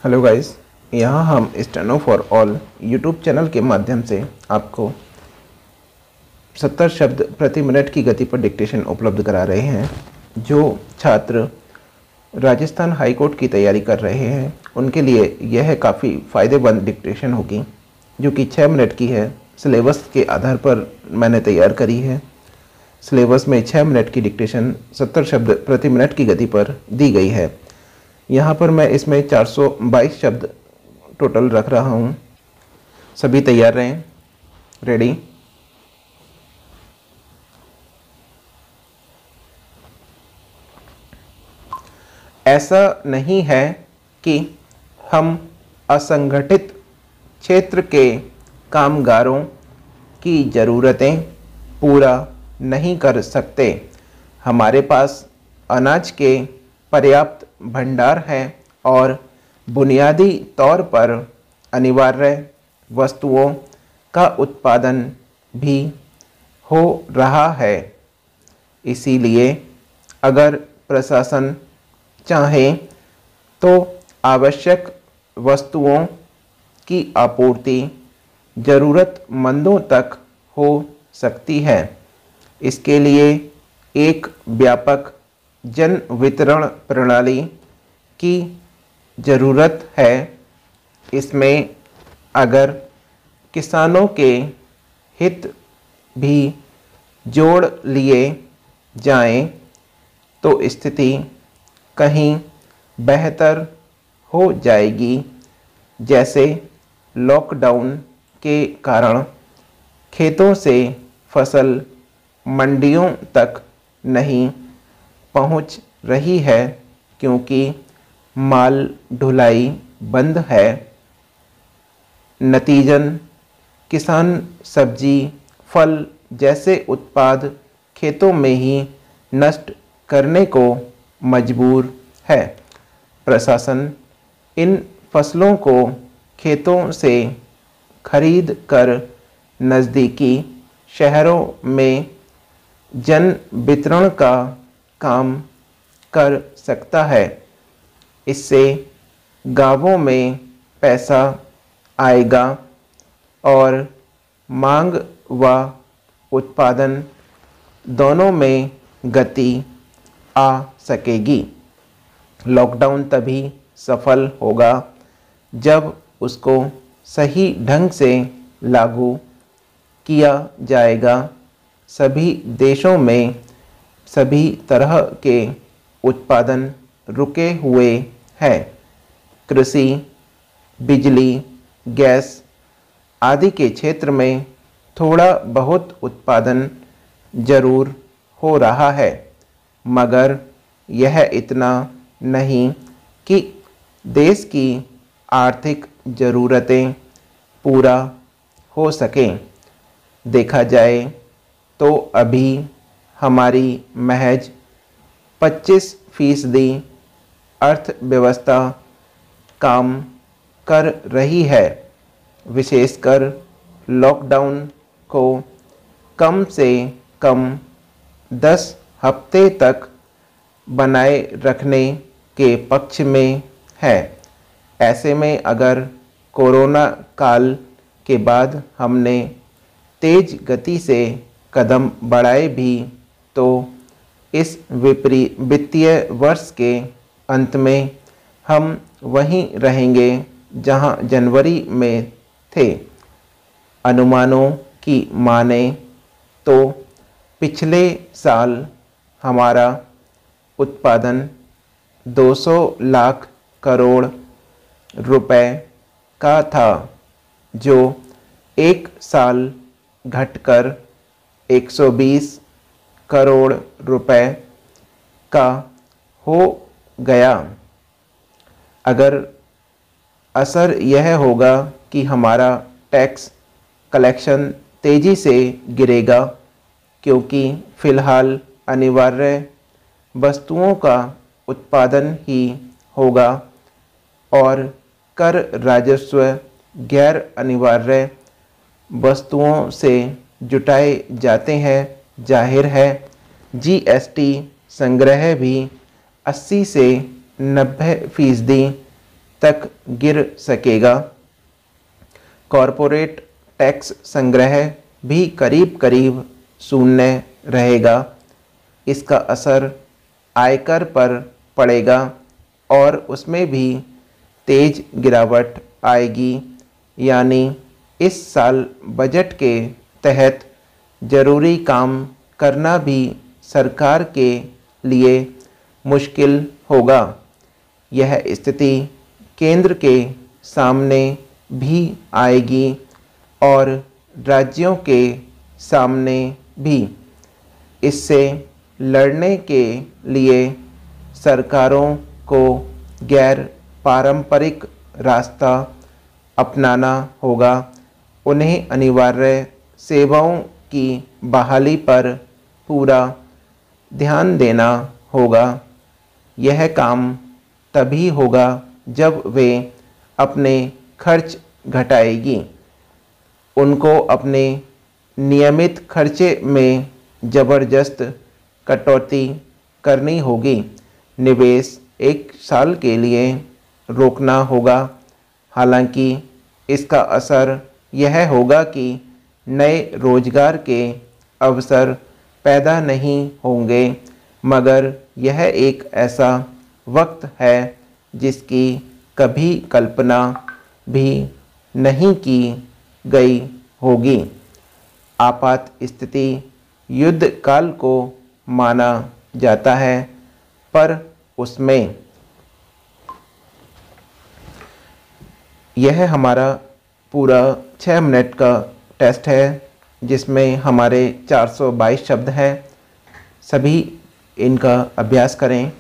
Hello guys, यहाँ हम steno for all YouTube channel के माध्यम से आपको 70 शब्द प्रति मिनट की गति पर डिक्टेशन उपलब्ध करा रहे हैं। जो छात्र राजस्थान हाई कोर्ट की तैयारी कर रहे हैं उनके लिए यह काफ़ी फ़ायदेमंद डिक्टेशन होगी, जो कि 6 मिनट की है। सिलेबस के आधार पर मैंने तैयार करी है। सिलेबस में 6 मिनट की डिक्टेशन 70 शब्द प्रति मिनट की गति पर दी गई है। यहाँ पर मैं इसमें 422 शब्द टोटल रख रहा हूँ। सभी तैयार रहें। रेडी। ऐसा नहीं है कि हम असंगठित क्षेत्र के कामगारों की ज़रूरतें पूरा नहीं कर सकते। हमारे पास अनाज के पर्याप्त भंडार हैं और बुनियादी तौर पर अनिवार्य वस्तुओं का उत्पादन भी हो रहा है। इसीलिए अगर प्रशासन चाहे तो आवश्यक वस्तुओं की आपूर्ति ज़रूरतमंदों तक हो सकती है। इसके लिए एक व्यापक जन वितरण प्रणाली की ज़रूरत है। इसमें अगर किसानों के हित भी जोड़ लिए जाएं तो स्थिति कहीं बेहतर हो जाएगी। जैसे लॉकडाउन के कारण खेतों से फसल मंडियों तक नहीं पहुंच रही है क्योंकि माल ढुलाई बंद है। नतीजन किसान सब्जी, फल जैसे उत्पाद खेतों में ही नष्ट करने को मजबूर है। प्रशासन इन फसलों को खेतों से खरीद कर नज़दीकी शहरों में जन वितरण का काम कर सकता है। इससे गांवों में पैसा आएगा और मांग व उत्पादन दोनों में गति आ सकेगी। लॉकडाउन तभी सफल होगा जब उसको सही ढंग से लागू किया जाएगा। सभी देशों में सभी तरह के उत्पादन रुके हुए हैं। कृषि, बिजली, गैस आदि के क्षेत्र में थोड़ा बहुत उत्पादन जरूर हो रहा है, मगर यह इतना नहीं कि देश की आर्थिक ज़रूरतें पूरा हो सकें। देखा जाए तो अभी हमारी महज 25% अर्थव्यवस्था काम कर रही है। विशेषकर लॉकडाउन को कम से कम 10 हफ्ते तक बनाए रखने के पक्ष में है। ऐसे में अगर कोरोना काल के बाद हमने तेज गति से कदम बढ़ाए भी तो इस वित्तीय वर्ष के अंत में हम वहीं रहेंगे जहां जनवरी में थे। अनुमानों की माने तो पिछले साल हमारा उत्पादन 200 लाख करोड़ रुपए का था, जो एक साल घटकर 120 करोड़ रुपए का हो गया। अगर असर यह होगा कि हमारा टैक्स कलेक्शन तेज़ी से गिरेगा, क्योंकि फ़िलहाल अनिवार्य वस्तुओं का उत्पादन ही होगा और कर राजस्व गैर अनिवार्य वस्तुओं से जुटाए जाते हैं। जाहिर है जीएसटी संग्रह भी 80 से 90% तक गिर सकेगा। कॉरपोरेट टैक्स संग्रह भी करीब करीब शून्य रहेगा। इसका असर आयकर पर पड़ेगा और उसमें भी तेज गिरावट आएगी। यानी इस साल बजट के तहत ज़रूरी काम करना भी सरकार के लिए मुश्किल होगा। यह स्थिति केंद्र के सामने भी आएगी और राज्यों के सामने भी। इससे लड़ने के लिए सरकारों को गैर पारंपरिक रास्ता अपनाना होगा। उन्हें अनिवार्य सेवाओं की बहाली पर पूरा ध्यान देना होगा। यह काम तभी होगा जब वे अपने खर्च घटाएगी। उनको अपने नियमित खर्चे में ज़बरदस्त कटौती करनी होगी। निवेश 1 साल के लिए रोकना होगा। हालांकि इसका असर यह होगा कि नए रोजगार के अवसर पैदा नहीं होंगे, मगर यह एक ऐसा वक्त है जिसकी कभी कल्पना भी नहीं की गई होगी। आपात स्थिति युद्ध काल को माना जाता है, पर उसमें यह हमारा पूरा 6 मिनट का टेस्ट है जिसमें हमारे 422 शब्द हैं। सभी इनका अभ्यास करें।